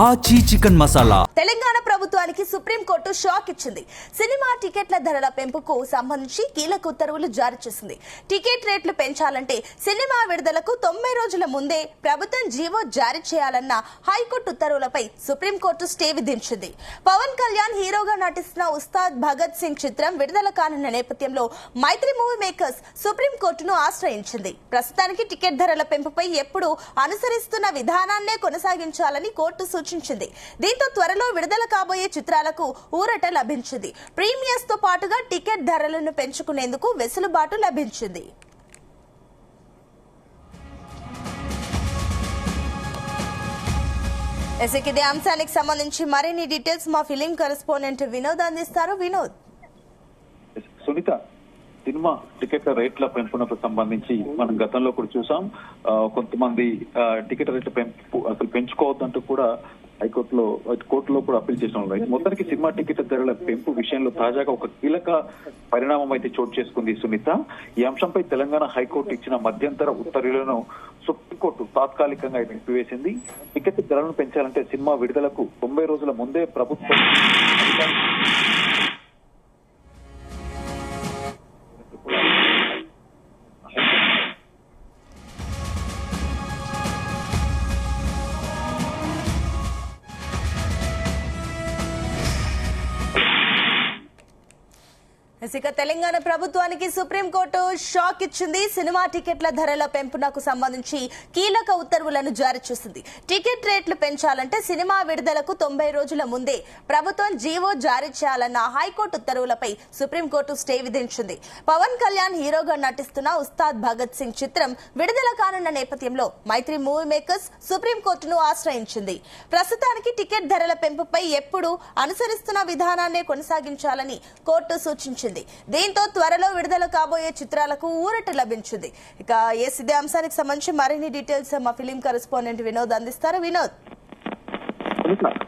ఆచి చికెన్ మసాలా. తెలంగాణ ప్రభుత్వానికి supreme court shock ఇచ్చింది. సినిమా టికెట్ల ధరల పెంపుకు సంబంధించి కీలక ఉత్తర్వులు జారీ చేసింది. టికెట్ రేట్లు పెంచాలంటే సినిమా విడుదలకు 90 రోజుల ముందే ప్రభుత్వం జీవో జారీ చేయాలన్న హైకోర్టు ఉత్తర్వులపై సుప్రీంకోర్టు స్టే విధించింది. పవన్ కళ్యాణ్ హీరోగా నటిస్తున్న ఉస్తాద్ భగత్ సింగ్ చిత్రం విడుదల కానున్న నేపథ్యంలో మైత్రి మూవీ మేకర్స్ సుప్రీంకోర్టును ఆశ్రయించింది. ప్రస్తుతానికి టికెట్ ధరల పెంపుపై ఎప్పుడు అనుసరిస్తున్న విధానాన్నే కొనసాగించాలని కోర్టు సూచించింది. దీంతో త్వరలో విడుదల కాబోయే చిత్రాలకు ఊరట లభించింది. ప్రీమియర్స్ తో పాటుగా టికెట్ ధరలను పెంచుకునేందుకు వెసులుబాటు లభించింది. ఇదే అంశానికి సంబంధించి మరిన్ని డీటెయిల్స్ మా ఫిలిం కరెస్పాండెంట్ వినోద్ అందిస్తారు. వినోద్, సునీత, సినిమా టికెట్ల రేట్ల పెంపునకు సంబంధించి మనం గతంలో కూడా చూసాం. కొంతమంది టికెట్ రేట్ల పెంపు అసలు పెంచుకోవద్దంటూ కూడా కోర్టులో కూడా అప్పీల్ చేసిన వాళ్ళు. మొత్తానికి సినిమా టికెట్ ధరల పెంపు విషయంలో తాజాగా ఒక కీలక పరిణామం అయితే చోటు చేసుకుంది సునీత. ఈ అంశంపై తెలంగాణ హైకోర్టు ఇచ్చిన మధ్యంతర ఉత్తర్వులను సుప్రీంకోర్టు తాత్కాలికంగా నిలిపివేసింది. టికెట్ ధరలను పెంచాలంటే సినిమా విడుదలకు 90 రోజుల ముందే ప్రభుత్వం తెలంగాణ ప్రభుత్వానికి సుప్రీంకోర్టు షాక్ ఇచ్చింది. సినిమా టికెట్ల ధరల పెంపునకు సంబంధించి కీలక ఉత్తర్వులను జారీ చేసింది. టికెట్ రేట్లు పెంచాలంటే సినిమా విడుదలకు 90 రోజుల ముందే ప్రభుత్వం జీవో జారీ చేయాలన్న హైకోర్టు ఉత్తర్వులపై సుప్రీంకోర్టు స్టే విధించింది. పవన్ కళ్యాణ్ హీరోగా నటిస్తున్న ఉస్తాద్ భగత్ సింగ్ చిత్రం విడుదల కానున్న నేపథ్యంలో మైత్రి మూవీ మేకర్స్ సుప్రీంకోర్టును ఆశ్రయించింది. ప్రస్తుతానికి టికెట్ ధరల పెంపుపై ఎప్పుడు అనుసరిస్తున్న విధానాన్నే కొనసాగించాలని కోర్టు సూచించింది. దీంతో త్వరలో విడుదల కాబోయే చిత్రాలకు ఊరట లభించింది. ఇక ఇదే అంశానికి సంబంధించి మరిన్ని డీటెయిల్స్ మా ఫిలిం కరెస్పాండెంట్ వినోద్ అందిస్తారు. వినోద్,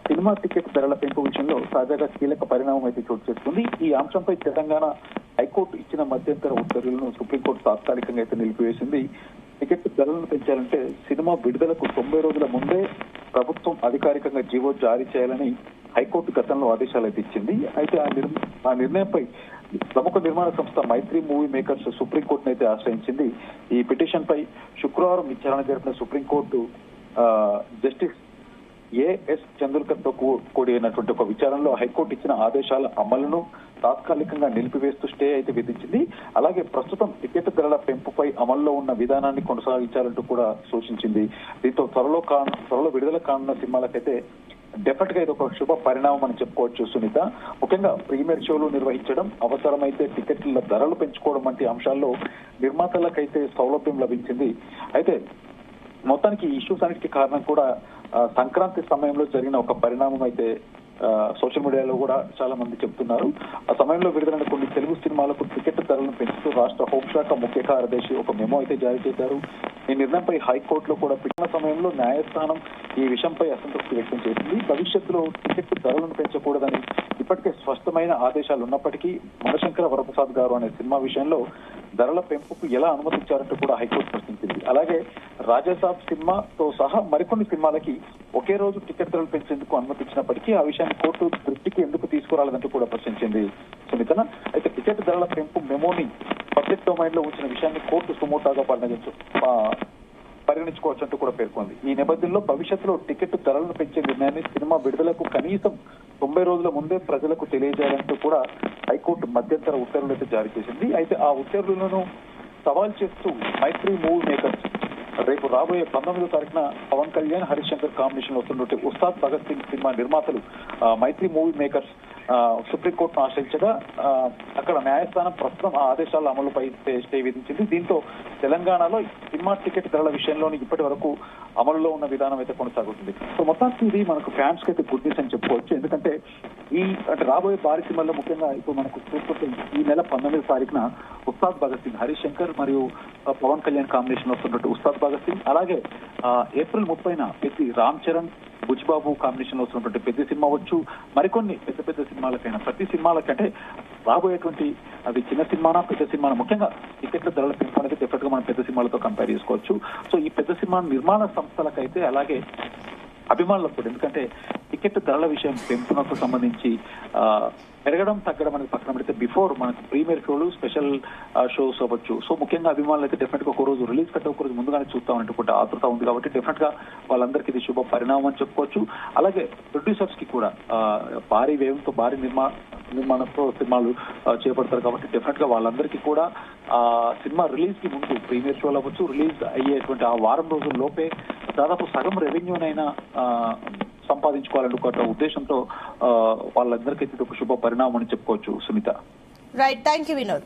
సినిమా టికెట్ ధరల పెంపు విషయంలో తాజాగా కీలక పరిణామం అయితే చోటు చేసుకుంది. ఈ అంశంపై తెలంగాణ హైకోర్టు ఇచ్చిన మధ్యంతర ఉత్తర్వులను సుప్రీంకోర్టు తాత్కాలికంగా అయితే నిలిపివేసింది. టికెట్ ధరలను పెంచాలంటే సినిమా విడుదలకు 90 రోజుల ముందే ప్రభుత్వం అధికారికంగా జీవో జారీ చేయాలని హైకోర్టు గతంలో ఆదేశాలు అయితే ఇచ్చింది. అయితే ఆ నిర్ణయంపై ప్రముఖ నిర్మాణ సంస్థ మైత్రి మూవీ మేకర్స్ సుప్రీంకోర్టును అయితే ఆశ్రయించింది. ఈ పిటిషన్ పై శుక్రవారం విచారణ జరిపిన సుప్రీంకోర్టు జస్టిస్ ఏఎస్ చంద్రకర్ తో కూడినటువంటి ఒక విచారణలో హైకోర్టు ఇచ్చిన ఆదేశాల అమలును తాత్కాలికంగా నిలిపివేస్తూ స్టే అయితే విధించింది. అలాగే ప్రస్తుతం టికెట్ ధరల పెంపుపై అమల్లో ఉన్న విధానాన్ని కొనసాగించాలంటూ కూడా సూచించింది. దీంతో త్వరలో విడుదల కానున్న సినిమాలకైతే డెఫినెట్ గా ఇది ఒక శుభ పరిణామం అని చెప్పుకోవచ్చు సునీత. ముఖ్యంగా ప్రీమియర్ షోలు నిర్వహించడం, అవసరమైతే టికెట్ల ధరలు పెంచుకోవడం వంటి అంశాల్లో నిర్మాతలకైతే సౌలభ్యం లభించింది. అయితే మొత్తానికి ఈ ఇష్యూస్ అన్నిటికీ కారణం కూడా సంక్రాంతి సమయంలో జరిగిన ఒక పరిణామం అయితే సోషల్ మీడియాలో కూడా చాలా మంది చెప్తున్నారు. ఆ సమయంలో విడుదలైన కొన్ని తెలుగు సినిమాలకు టికెట్ ధరలను పెంచుతూ రాష్ట్ర హోంశాఖ ముఖ్య కార్యదర్శి ఒక మెమో అయితే జారీ చేశారు. ఈ నిర్ణయంపై హైకోర్టులో కూడా పిటిషన్ సమయంలో న్యాయస్థానం ఈ విషయంపై అసంతృప్తి వ్యక్తం చేసింది. భవిష్యత్తులో టికెట్ ధరలను పెంచకూడదని ఇప్పటికే స్పష్టమైన ఆదేశాలు ఉన్నప్పటికీ మనశంకర వరప్రసాద్ గారు అనే సినిమా విషయంలో ధరల పెంపుకు ఎలా అనుమతించారంటూ కూడా హైకోర్టు ప్రశ్నించింది. అలాగే రాజాసాబ్ సినిమాతో సహా మరికొన్ని సినిమాలకి ఒకే రోజు టికెట్ ధరలు పెంచేందుకు అనుమతించినప్పటికీ ఆ విషయాన్ని కోర్టు దృష్టికి ఎందుకు తీసుకురాలేదంటూ కూడా ప్రశ్నించింది సునీతన. అయితే టికెట్ ధరల పెంపు మెమోని పబ్లిక్ డొమైన్ లో ఉంచిన విషయాన్ని కోర్టు సుమోటాగా పరిగణించుకోవచ్చంటూ కూడా పేర్కొంది. ఈ నేపథ్యంలో భవిష్యత్తులో టికెట్ ధరలను పెంచే నిర్ణయాన్ని సినిమా విడుదలకు కనీసం 90 రోజుల ముందే ప్రజలకు తెలియజేయాలంటూ కూడా హైకోర్టు మధ్యంతర ఉత్తర్వులు అయితే జారీ చేసింది. అయితే ఆ ఉత్తర్వులను సవాల్ చేస్తూ మైత్రి మూవీ మేకర్స్ రేపు రాబోయే 19వ తారీఖున పవన్ కళ్యాణ్, హరీష్ శంకర్ కాంబినేషన్ వస్తున్నట్టు ఉస్తాద్ భగత్ సింగ్ సినిమా నిర్మాతలు మైత్రి మూవీ మేకర్స్ సుప్రీంకోర్టును ఆశ్రయించగా అక్కడ న్యాయస్థానం ప్రస్తుతం ఆ ఆదేశాల అమలుపై స్టే విధించింది. దీంతో తెలంగాణలో సినిమా టికెట్ ధరల విషయంలోని ఇప్పటి వరకు అమలులో ఉన్న విధానం అయితే కొనసాగుతుంది. సో మొత్తానికి ఇది మనకు ఫ్యాన్స్ కి అయితే గుడ్ న్యూస్ అని చెప్పుకోవచ్చు. ఎందుకంటే రాబోయే భారీ సినిమాల్లో ముఖ్యంగా ఇప్పుడు మనకు చూసుకుంటే ఈ నెల 19వ తారీఖున ఉస్తాద్ భగత్ సింగ్, హరీష్ శంకర్ మరియు పవన్ కళ్యాణ్ కాంబినేషన్ వస్తున్నట్టు ఉస్తాద్ భగత్ సింగ్, అలాగే ఏప్రిల్ 30న రామ్ చరణ్, బుచ్చిబాబు కాంబినేషన్ లో వస్తున్నటువంటి పెద్ద సినిమా వచ్చు. మరికొన్ని పెద్ద సినిమాలకైనా ప్రతి సినిమాలకంటే రాబోయేటువంటి అది చిన్న సినిమానా పెద్ద సినిమానా ముఖ్యంగా టికెట్ల ధరల పెంపు అనేది డెఫినెట్ గా మనం పెద్ద సినిమాలతో కంపేర్ చేసుకోవచ్చు. సో ఈ పెద్ద సినిమా సినిమా నిర్మాణ సంస్థలకైతే అలాగే అభిమానులకు కూడా. ఎందుకంటే టికెట్ ధరల విషయం పెంపునకు సంబంధించి పెరగడం తగ్గడం అనేది పక్కన పెడితే బిఫోర్ మనకు ప్రీమియర్ షోలు, స్పెషల్ షోస్ అవ్వచ్చు. సో ముఖ్యంగా అభిమానులు అయితే డెఫినెట్ గా ఒక రోజు రిలీజ్ కంటే ఒక రోజు ముందుగానే చూస్తామన్నటువంటి ఆతృత ఉంది కాబట్టి డెఫినెట్ గా వాళ్ళందరికీ ఇది శుభ పరిణామం అని చెప్పుకోవచ్చు. అలాగే ప్రొడ్యూసర్స్ కి కూడా భారీ వ్యయంతో భారీ నిర్మాణంతో సినిమాలు చేపడతారు కాబట్టి డెఫినెట్ గా వాళ్ళందరికీ కూడా సినిమా రిలీజ్ కి ముందు ప్రీమియర్ షోలు అవ్వచ్చు, రిలీజ్ అయ్యేటువంటి ఆ వారం రోజుల లోపే దాదాపు సగం రెవెన్యూనైనా సంపాదించుకోవాలని ఒక ఉద్దేశంతో వాళ్ళందరికీ ఇది ఒక శుభ పరిణామం అని చెప్పుకోవచ్చు. Sunitha. Right, thank you Vinod.